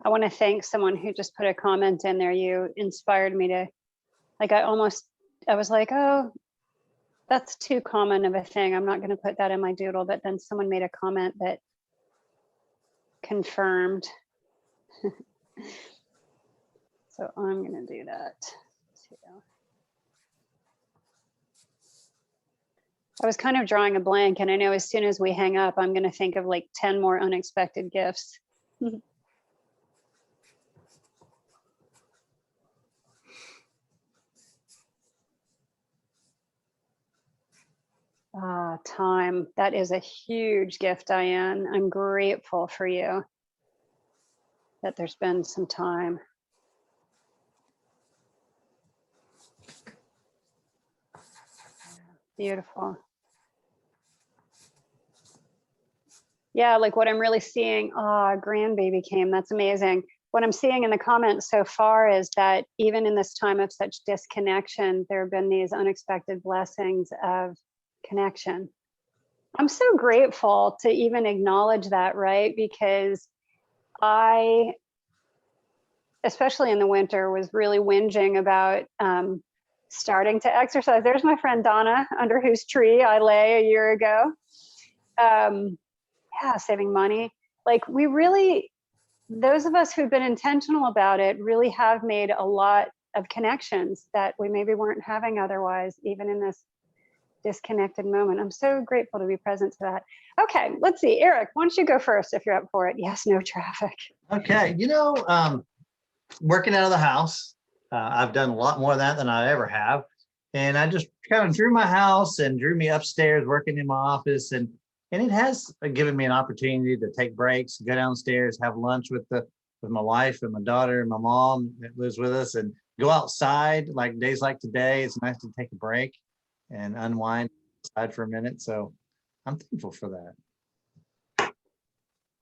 I want to thank someone who just put a comment in there. You inspired me to, like, I was like, oh, That's too common of a thing. I'm not going to put that in my doodle, but then someone made a comment that confirmed. So I'm going to do that too. I was kind of drawing a blank, and I know as soon as we hang up, I'm going to think of like 10 more unexpected gifts. Time. That is a huge gift, Diane. I'm grateful for you that there's been some time. Beautiful. Yeah, like what I'm really seeing, grandbaby came, that's amazing. What I'm seeing in the comments so far is that even in this time of such disconnection, there have been these unexpected blessings of connection. I'm so grateful to even acknowledge that, right? Because I, especially in the winter, was really whinging about starting to exercise. There's my friend Donna, under whose tree I lay a year ago. Yeah, saving money. Like we really, those of us who've been intentional about it really have made a lot of connections that we maybe weren't having otherwise, even in this disconnected moment. I'm so grateful to be present to that. Okay, let's see. Eric, why don't you go first if you're up for it? Yes, no traffic. Okay, working out of the house, I've done a lot more of that than I ever have. And I just kind of drew my house and drew me upstairs working in my office. And it has given me an opportunity to take breaks, go downstairs, have lunch with my wife and my daughter and my mom that lives with us, and go outside like days like today. It's nice to take a break and unwind outside for a minute. So I'm thankful for that.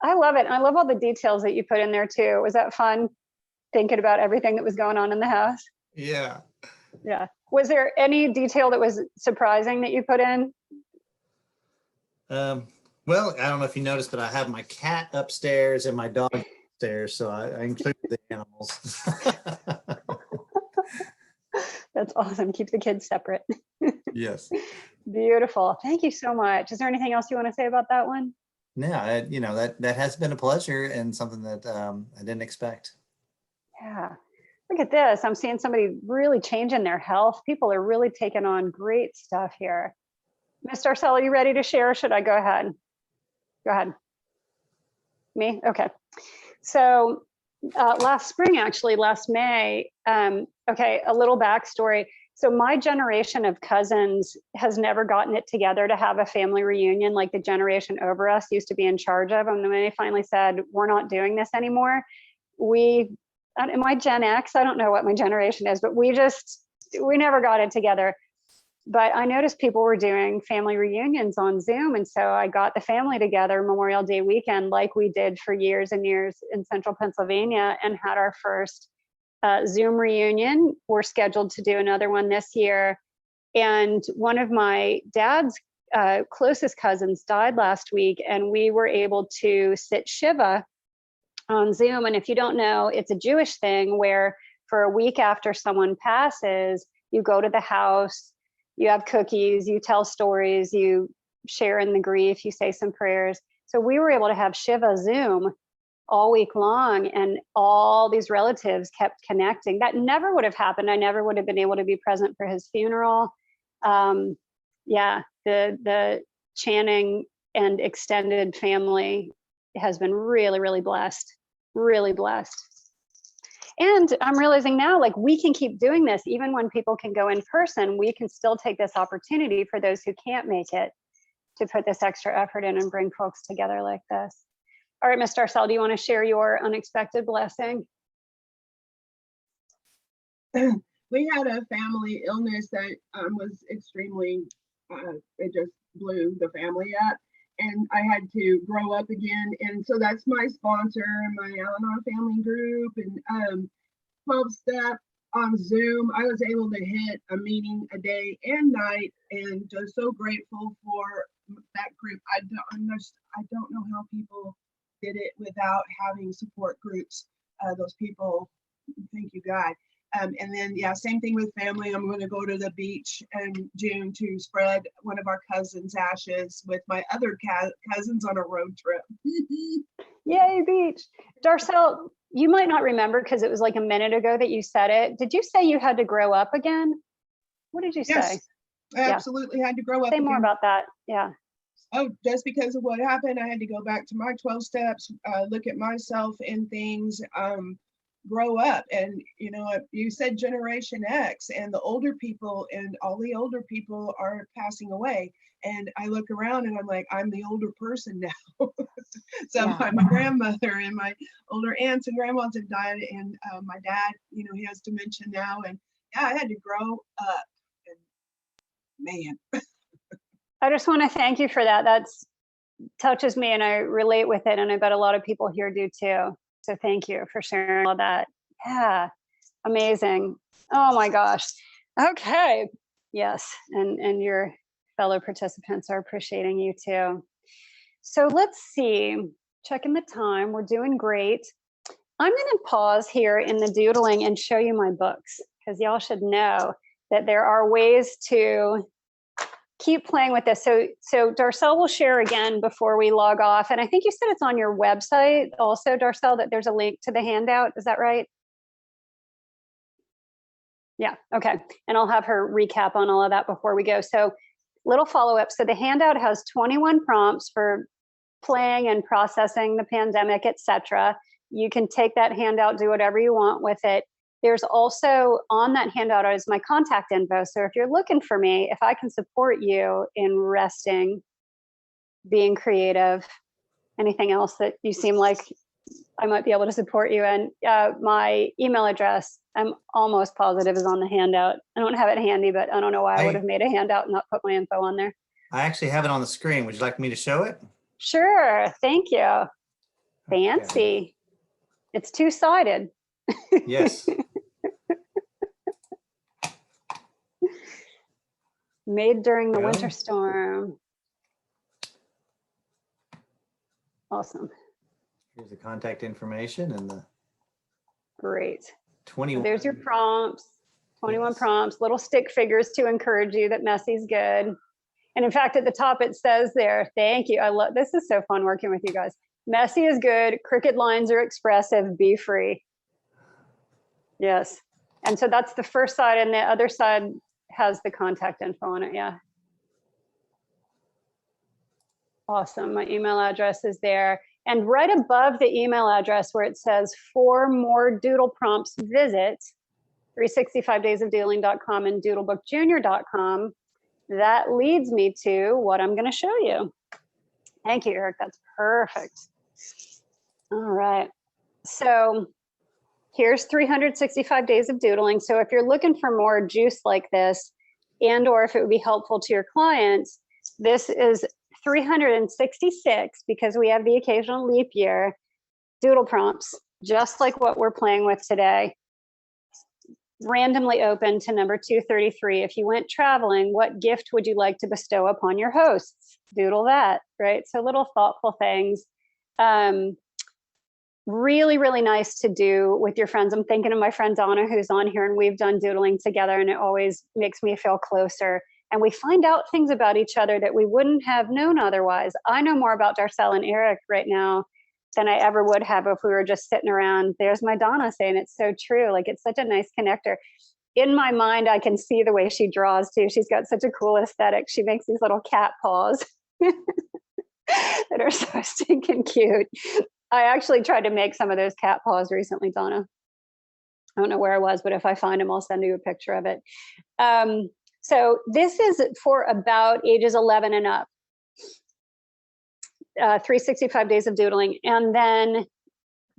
I love it. I love all the details that you put in there too. Was that fun thinking about everything that was going on in the house? Yeah. Yeah. Was there any detail that was surprising that you put in? Well, I don't know if you noticed, but I have my cat upstairs and my dog upstairs, so I included the animals. That's awesome. Keep the kids separate. Yes. Beautiful. Thank you so much. Is there anything else you want to say about that one? No, that has been a pleasure and something that I didn't expect. Yeah. Look at this. I'm seeing somebody really changing their health. People are really taking on great stuff here. Ms. Darcel, are you ready to share? Or should I go ahead? Go ahead. Me? Okay. So last spring, actually, last May, okay, a little backstory. So my generation of cousins has never gotten it together to have a family reunion like the generation over us used to be in charge of. And when they finally said, we're not doing this anymore, my Gen X, I don't know what my generation is, but we never got it together. But I noticed people were doing family reunions on Zoom. And so I got the family together Memorial Day weekend, like we did for years and years in central Pennsylvania, and had our first Zoom reunion. We're scheduled to do another one this year. And one of my dad's closest cousins died last week, and we were able to sit Shiva on Zoom. And if you don't know, it's a Jewish thing where for a week after someone passes, you go to the house, you have cookies, you tell stories, you share in the grief, you say some prayers. So we were able to have Shiva Zoom all week long, and all these relatives kept connecting. That never would have happened. I never would have been able to be present for his funeral. Yeah, the Channing and extended family has been really, really blessed, really blessed. And I'm realizing now, like, we can keep doing this even when people can go in person. We can still take this opportunity for those who can't make it to put this extra effort in and bring folks together like this. All right, Ms. Darcel, do you want to share your unexpected blessing? We had a family illness that was extremely, it just blew the family up. And I had to grow up again. And so that's my sponsor, my Al-Anon family group, and 12-step on Zoom. I was able to hit a meeting a day and night, and just so grateful for that group. I don't know how people did it without having support groups. Those people, thank you, God. And then, yeah, same thing with family. I'm going to go to the beach in June to spread one of our cousins' ashes with my other cousins on a road trip. Yay, beach. Darcel, you might not remember because it was like a minute ago that you said it. Did you say you had to grow up again? What did you say? Yes, I absolutely had to grow up. Say more about that. Yeah. Oh, just because of what happened, I had to go back to my 12 steps, look at myself in things, grow up. And, you know, you said Generation X, and the older people, and all the older people are passing away. And I look around and I'm like, I'm the older person now. So Yeah. my grandmother and my older aunts and grandmas have died, and my dad, you know, he has dementia now. And yeah, I had to grow up. And man. I just want to thank you for that. That's touches me and I relate with it. And I bet a lot of people here do too. So thank you for sharing all that. Yeah, amazing. Oh my gosh. Okay. Yes. And your fellow participants are appreciating you too. So let's see, checking the time. We're doing great. I'm going to pause here in the doodling and show you my books, because y'all should know that there are ways to keep playing with this. So Darcel will share again before we log off. And I think you said it's on your website also, Darcel, that there's a link to the handout. Is that right? Yeah, okay. And I'll have her recap on all of that before we go. So little follow-up. So the handout has 21 prompts for playing and processing the pandemic, etc. You can take that handout, do whatever you want with it. There's also on that handout is my contact info. So if you're looking for me, if I can support you in resting, being creative, anything else that you seem like I might be able to support you in, my email address, I'm almost positive is on the handout. I don't have it handy, but I don't know why I would have made a handout and not put my info on there. I actually have it on the screen. Would you like me to show it? Sure, thank you. Fancy. Okay. It's two-sided. Yes. Made during the winter storm. Awesome. Here's the contact information and the great. 21. There's your prompts. 21 prompts, little stick figures to encourage you that messy's good. And in fact, at the top it says there, thank you. I love this is so fun working with you guys. Messy is good, crooked lines are expressive, be free. Yes. And so that's the first side, and the other side has the contact info on it. Yeah. Awesome. My email address is there. And right above the email address where it says for more doodle prompts, visit 365daysofdoodling.com and doodlebookjunior.com. That leads me to what I'm going to show you. Thank you, Eric. That's perfect. All right. So here's 365 days of doodling. So if you're looking for more juice like this, and or if it would be helpful to your clients, this is 366, because we have the occasional leap year, doodle prompts, just like what we're playing with today. Randomly open to number 233. If you went traveling, what gift would you like to bestow upon your hosts? Doodle that, right? So little thoughtful things. Really, really nice to do with your friends. I'm thinking of my friend Donna, who's on here, and we've done doodling together, and it always makes me feel closer. And we find out things about each other that we wouldn't have known otherwise. I know more about Darcel and Eric right now than I ever would have if we were just sitting around. There's my Donna saying it's so true. Like, it's such a nice connector. In my mind, I can see the way she draws too. She's got such a cool aesthetic. She makes these little cat paws that are so stinking cute. I actually tried to make some of those cat paws recently, Donna. I don't know where I was, but if I find them, I'll send you a picture of it. So this is for about ages 11 and up. 365 days of doodling. And then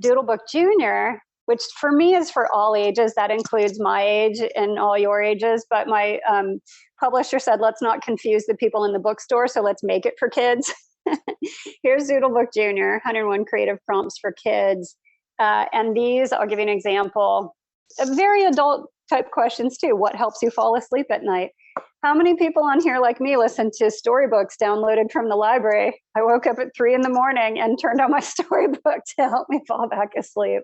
Doodlebook Junior, which for me is for all ages. That includes my age and all your ages. But my publisher said, let's not confuse the people in the bookstore, so let's make it for kids. Here's Doodlebook Junior, 101 creative prompts for kids. And these, I'll give you an example, very adult type questions too. What helps you fall asleep at night? How many people on here like me listen to storybooks downloaded from the library? I woke up at 3 in the morning and turned on my storybook to help me fall back asleep.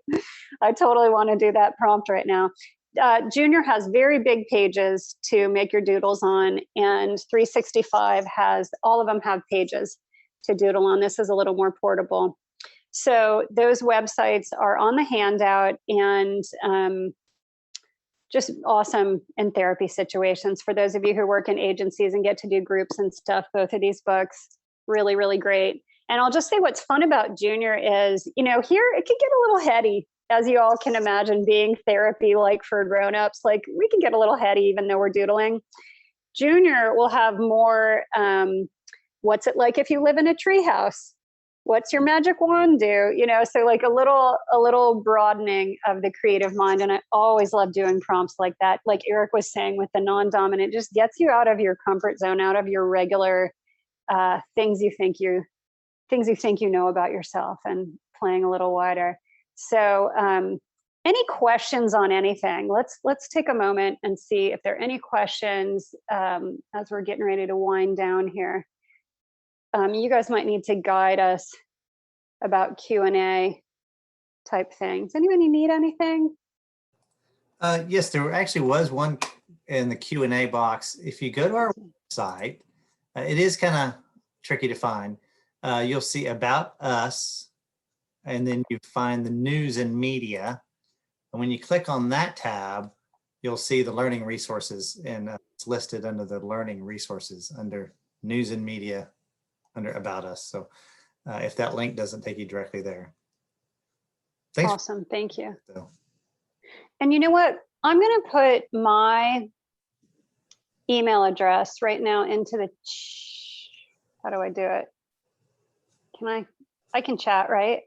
I totally want to do that prompt right now. Junior has very big pages to make your doodles on, and 365 has, all of them have pages to doodle on. This is a little more portable. So those websites are on the handout, and just awesome in therapy situations. For those of you who work in agencies and get to do groups and stuff, both of these books, really, really great. And I'll just say what's fun about Junior is, you know, here it can get a little heady, as you all can imagine, being therapy like for grownups. Like, we can get a little heady even though we're doodling. Junior will have more, what's it like if you live in a treehouse? What's your magic wand do? You know, so like a little broadening of the creative mind. And I always love doing prompts like that. Like Eric was saying with the non-dominant, just gets you out of your comfort zone, out of your regular things you think you know about yourself, and playing a little wider. So any questions on anything? Let's take a moment and see if there are any questions as we're getting ready to wind down here. You guys might need to guide us about Q&A type things. Anybody need anything? Yes, there actually was one in the Q&A box. If you go to our website, it is kind of tricky to find. You'll see About Us, and then you find the News and Media. And when you click on that tab, you'll see the learning resources, and it's listed under the learning resources under News and Media, under About Us. So if that link doesn't take you directly there. Thanks. Awesome, thank you. And you know what? I'm gonna put my email address right now into the, how do I do it? Can I can chat, right?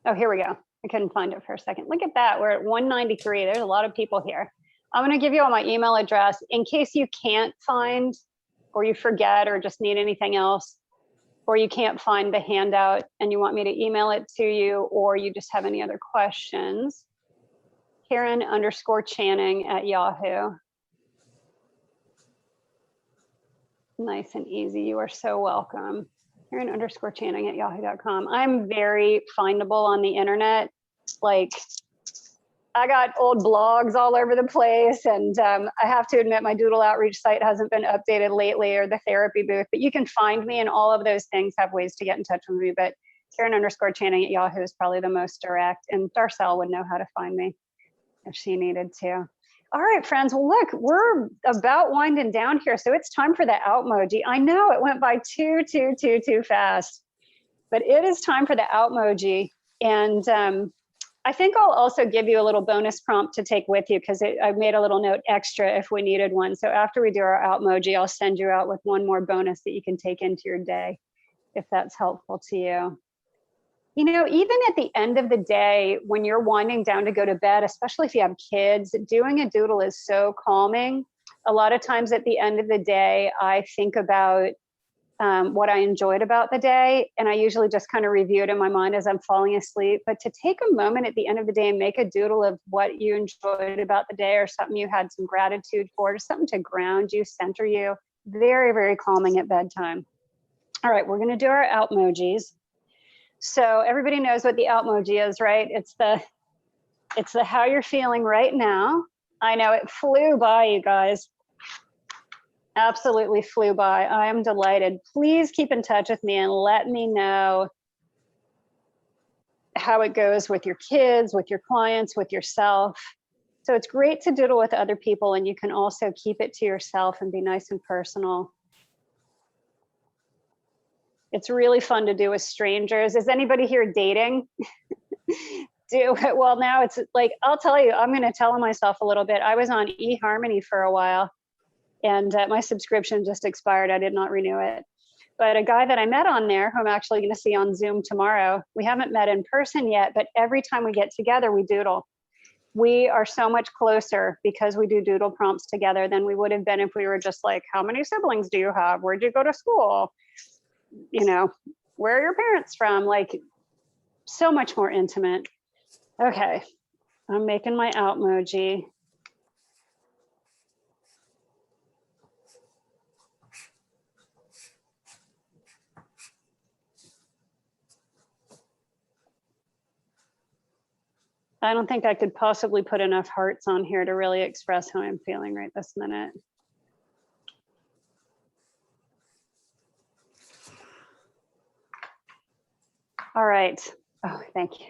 Oh, here we go. I couldn't find it for a second. Look at that, we're at 193. There's a lot of people here. I'm gonna give you all my email address in case you can't find, or you forget, or just need anything else, or you can't find the handout and you want me to email it to you, or you just have any other questions. Carin_Channing@Yahoo. Nice and easy. You are so welcome. Carin_Channing@Yahoo.com. I'm very findable on the internet. Like, I got old blogs all over the place, and I have to admit my Doodle outreach site hasn't been updated lately, or the therapy booth, but you can find me, and all of those things have ways to get in touch with me. But Carin_Channing@Yahoo is probably the most direct, and Darcel would know how to find me if she needed to. All right, friends, well, look, we're about winding down here, so it's time for the Outmoji. I know it went by too fast, but it is time for the Outmoji. And I think I'll also give you a little bonus prompt to take with you, because I made a little note extra if we needed one. So after we do our Outmoji, I'll send you out with one more bonus that you can take into your day, if that's helpful to you. You know, even at the end of the day, when you're winding down to go to bed, especially if you have kids, doing a doodle is so calming. A lot of times at the end of the day, I think about what I enjoyed about the day, and I usually just kind of review it in my mind as I'm falling asleep. But to take a moment at the end of the day and make a doodle of what you enjoyed about the day, or something you had some gratitude for, just something to ground you, center you, very, very calming at bedtime. All right, we're gonna do our Outmojis. So everybody knows what the Outmoji is, right? It's the how you're feeling right now. I know it flew by, you guys. Absolutely flew by. I am delighted. Please keep in touch with me and let me know how it goes with your kids, with your clients, with yourself. So it's great to doodle with other people, and you can also keep it to yourself and be nice and personal. It's really fun to do with strangers. Is anybody here dating? Well, now it's like, I'll tell you, I'm going to tell myself a little bit. I was on eHarmony for a while, and my subscription just expired. I did not renew it. But a guy that I met on there, who I'm actually going to see on Zoom tomorrow, we haven't met in person yet, but every time we get together, we doodle. We are so much closer because we do doodle prompts together than we would have been if we were just like, how many siblings do you have? Where'd you go to school? You know, where are your parents from? Like, so much more intimate. Okay, I'm making my Outmoji. I don't think I could possibly put enough hearts on here to really express how I'm feeling right this minute. All right. Oh, thank you.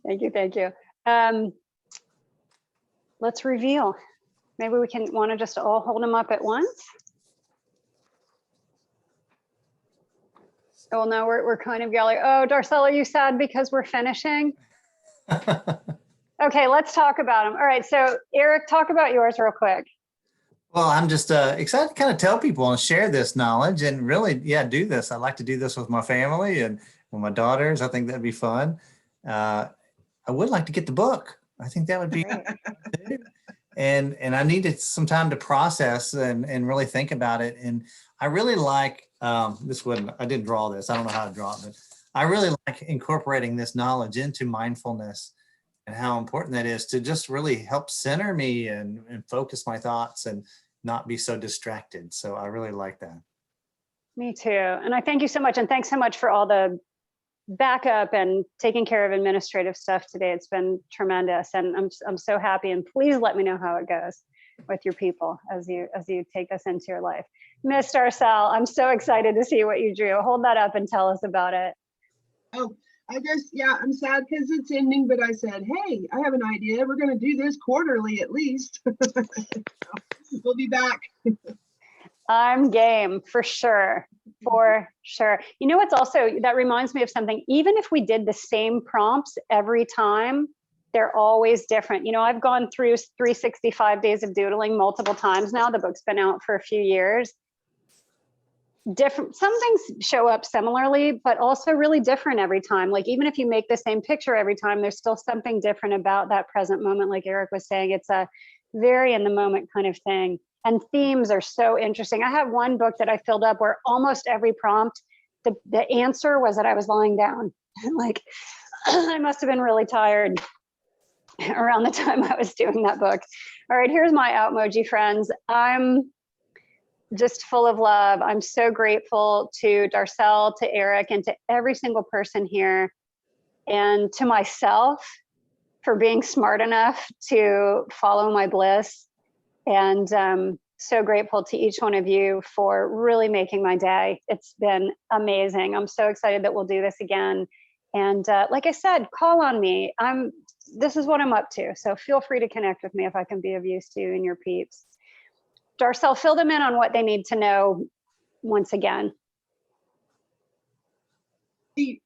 Thank you, thank you. Let's reveal. Maybe we can want to just all hold them up at once. Oh, no, we're kind of yelling. Oh, Darcel, are you sad because we're finishing? Okay, let's talk about them. All right, so Eric, talk about yours real quick. Well, I'm just excited to kind of tell people and share this knowledge and really, yeah, do this. I like to do this with my family and with my daughters. I think that'd be fun. I would like to get the book. I think that would be great. And I needed some time to process and really think about it. And I really like this wouldn't, I didn't draw this. I don't know how to draw it, but I really like incorporating this knowledge into mindfulness and how important that is to just really help center me and focus my thoughts and not be so distracted. So I really like that. Me too. And I thank you so much. And thanks so much for all the backup and taking care of administrative stuff today. It's been tremendous. And I'm so happy. And please let me know how it goes with your people as you take us into your life. Miss Darcel, I'm so excited to see what you drew. Hold that up and tell us about it. Oh, yeah, I'm sad because it's ending, but I said, hey, I have an idea. We're going to do this quarterly at least. We'll be back. I'm game for sure. For sure. You know, it's also, that reminds me of something. Even if we did the same prompts every time, they're always different. You know, I've gone through 365 days of doodling multiple times now. The book's been out for a few years. Different, some things show up similarly, but also really different every time. Like even if you make the same picture every time, there's still something different about that present moment. Like Eric was saying, it's a very in the moment kind of thing. And themes are so interesting. I have one book that I filled up where almost every prompt, the answer was that I was lying down. Like I must have been really tired around the time I was doing that book. All right, here's my Outmoji friends. I'm just full of love. I'm so grateful to Darcel, to Eric, and to every single person here, and to myself for being smart enough to follow my bliss. And so grateful to each one of you for really making my day. It's been amazing. I'm so excited that we'll do this again. And like I said, call on me. This is what I'm up to. So feel free to connect with me if I can be of use to you and your peeps. Darcel, fill them in on what they need to know once again. The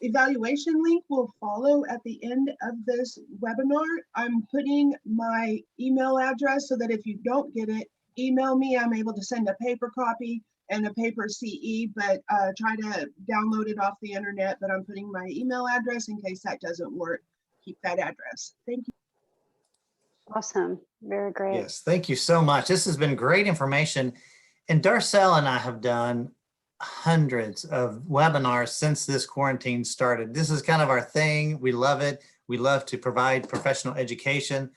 evaluation link will follow at the end of this webinar. I'm putting my email address so that if you don't get it, email me. I'm able to send a paper copy and a paper CE, but try to download it off the internet. But I'm putting my email address in case that doesn't work. Keep that address. Thank you. Awesome. Very great. Yes, thank you so much. This has been great information. And Darcel and I have done hundreds of webinars since this quarantine started. This is kind of our thing. We love it. We love to provide professional education.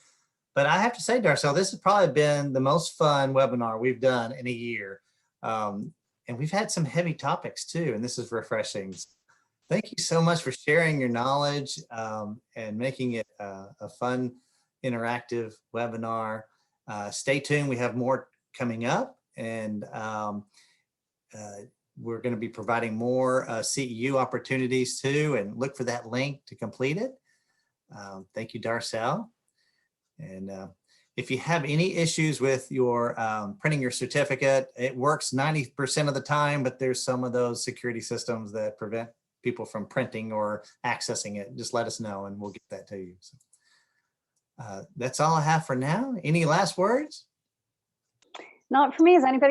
But I have to say, Darcel, this has probably been the most fun webinar we've done in a year. And we've had some heavy topics too, and this is refreshing. Thank you so much for sharing your knowledge and making it a fun, interactive webinar. Stay tuned. We have more coming up, and we're going to be providing more CEU opportunities too, and look for that link to complete it. Thank you, Darcel. And if you have any issues with your printing your certificate, it works 90% of the time, but there's some of those security systems that prevent people from printing or accessing it. Just let us know and we'll get that to you. So, that's all I have for now. Any last words? Not for me. Is anybody